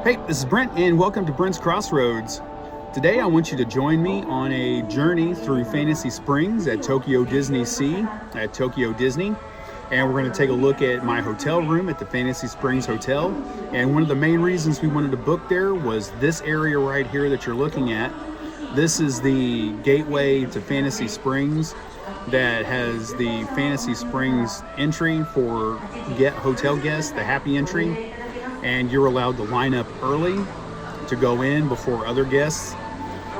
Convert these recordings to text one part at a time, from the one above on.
Hey, this is Brent, and welcome to Brent's Crossroads. Today I want you to join me on a journey through Fantasy Springs at Tokyo DisneySea at Tokyo Disney. And we're going to take a look at my hotel room at the Fantasy Springs Hotel. And one of the main reasons we wanted to book there was this area right here that you're looking at. This is the gateway to Fantasy Springs that has the Fantasy Springs entry for hotel guests, the happy entry. And you're allowed to line up early to go in before other guests,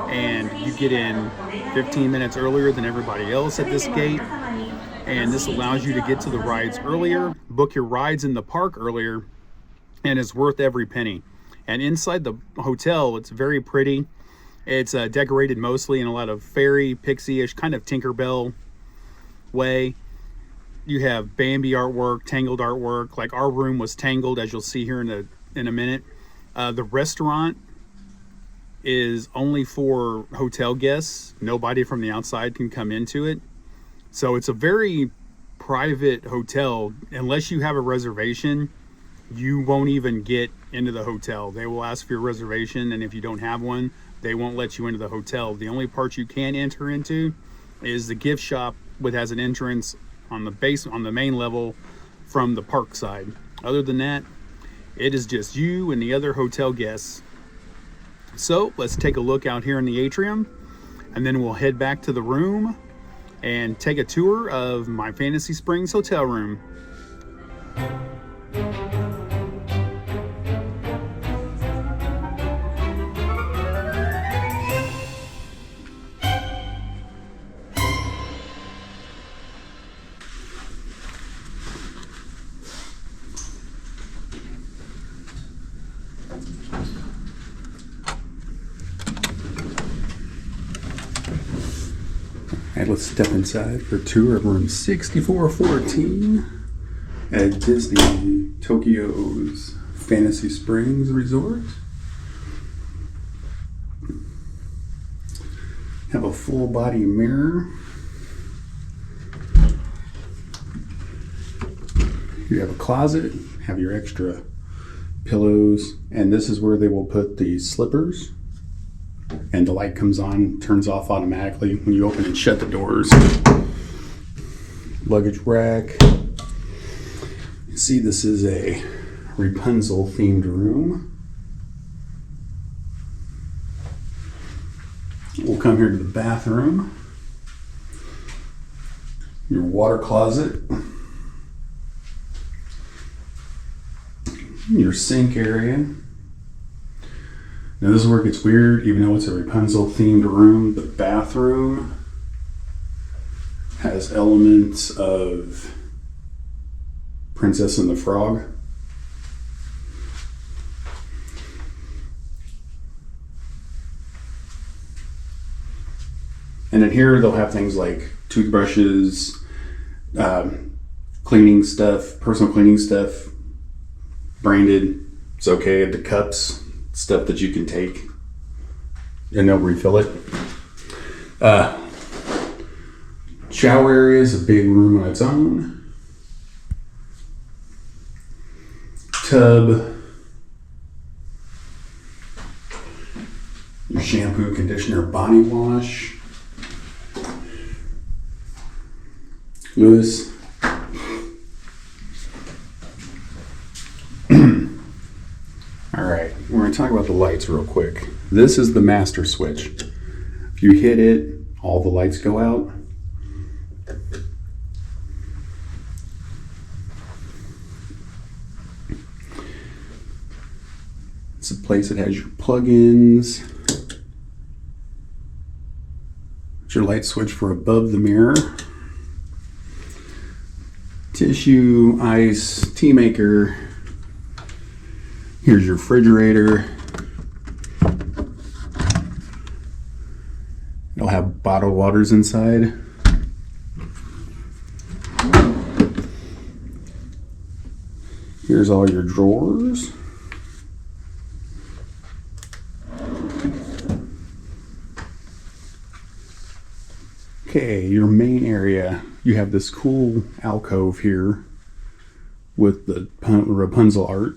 and you get in 15 minutes earlier than everybody else at this gate. And this allows you to get to the rides earlier, book your rides in the park earlier, and it's worth every penny. And inside the hotel, it's very pretty. It's decorated mostly in a lot of fairy, pixie-ish, kind of Tinkerbell way. You have Bambi artwork, Tangled artwork. Like our room was Tangled, as you'll see here in a minute. The restaurant is only for hotel guests. Nobody from the outside can come into it. So it's a very private hotel. Unless you have a reservation, you won't even get into the hotel. They will ask for your reservation, and if you don't have one, they won't let you into the hotel. The only part you can enter into is the gift shop, which has an entrance on the main level from the park side. Other than that, it is just you and the other hotel guests. So let's take a look out here in the atrium, and then we'll head back to the room and take a tour of my Fantasy Springs hotel room. And let's step inside for a tour of room 6414 at Disney Tokyo's Fantasy Springs Resort. Have a full body mirror. You have a closet, have your extra pillows, and this is where they will put the slippers. And the light comes on, turns off automatically when you open and shut the doors. Luggage rack. You see, this is a Rapunzel themed room. We'll come here to the bathroom. Your water closet. Your sink area. Now this is where it gets weird. Even though it's a Rapunzel themed room, the bathroom has elements of Princess and the Frog. And in here they'll have things like toothbrushes, cleaning stuff, personal cleaning stuff, branded. It's okay. The cups, stuff that you can take and they'll refill it. Shower area is a big room on its own. Tub. Your shampoo, conditioner, body wash. Lewis. All right, we're going to talk about the lights real quick. This is the master switch. If you hit it, all the lights go out. It's a place that has your plug-ins. It's your light switch for above the mirror. Tissue, ice, tea maker. Here's your refrigerator. It'll have bottled waters inside. Here's all your drawers. Okay, your main area. You have this cool alcove here with the Rapunzel art.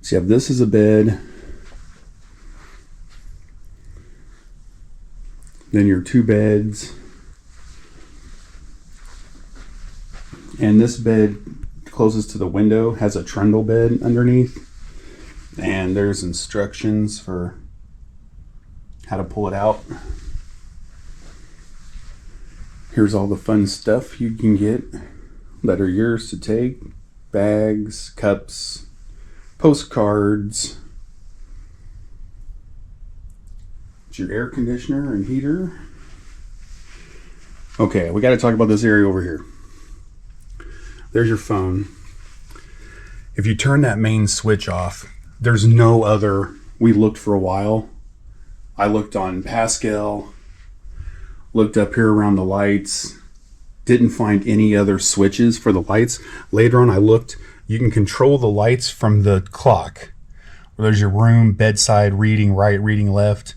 So you have this as a bed, then your 2 beds, and this bed closest to the window, has a trundle bed underneath, and there's instructions for how to pull it out. Here's all the fun stuff you can get that are yours to take: bags, cups, postcards. It's your air conditioner and heater. Okay, we got to talk about this area over here. There's your phone. If you turn that main switch off, there's no other. We looked for a while. I looked on Pascal, looked up here around the lights, didn't find any other switches for the lights. Later on I looked, you can control the lights from the clock. There's your room, bedside, reading right, reading left,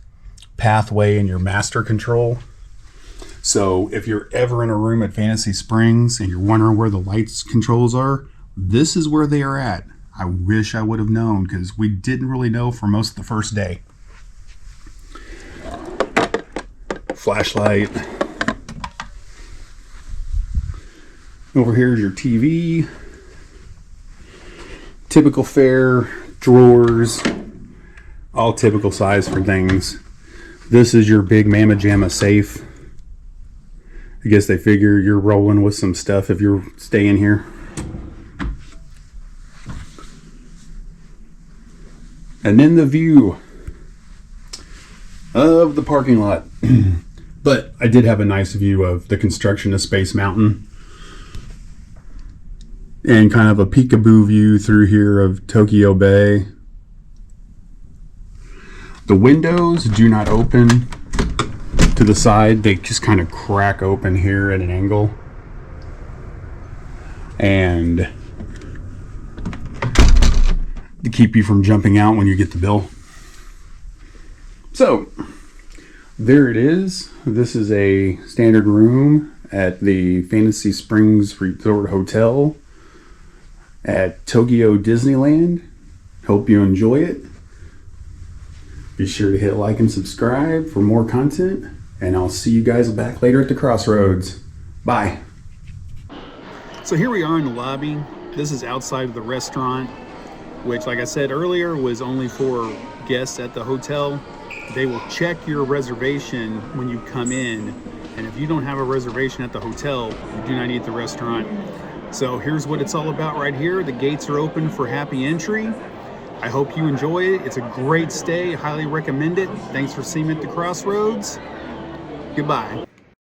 pathway, and your master control. So if you're ever in a room at Fantasy Springs and you're wondering where the lights controls are, this is where they are at. I wish I would have known, because we didn't really know for most of the first day. Flashlight. Over here is your TV. Typical fare, drawers, all typical size for things. This is your big Mama Jamma safe. I guess they figure you're rolling with some stuff if you're staying here. And then the view of the parking lot. But I did have a nice view of the construction of Space Mountain, and kind of a peekaboo view through here of Tokyo Bay. The windows do not open to the side. They just kind of crack open here at an angle. And to keep you from jumping out when you get the bill. So, there it is. This is a standard room at the Fantasy Springs Resort Hotel at Tokyo Disneyland. Hope you enjoy it. Be sure to hit like and subscribe for more content, and I'll see you guys back later at the Crossroads. Bye. So here we are in the lobby. This is outside of the restaurant, which, like I said earlier, was only for guests at the hotel. They will check your reservation when you come in, and if you don't have a reservation at the hotel, you do not eat at the restaurant. So here's what it's all about right here. The gates are open for happy entry. I hope you enjoy it. It's a great stay. Highly recommend it. Thanks for seeing me at the Crossroads. Goodbye.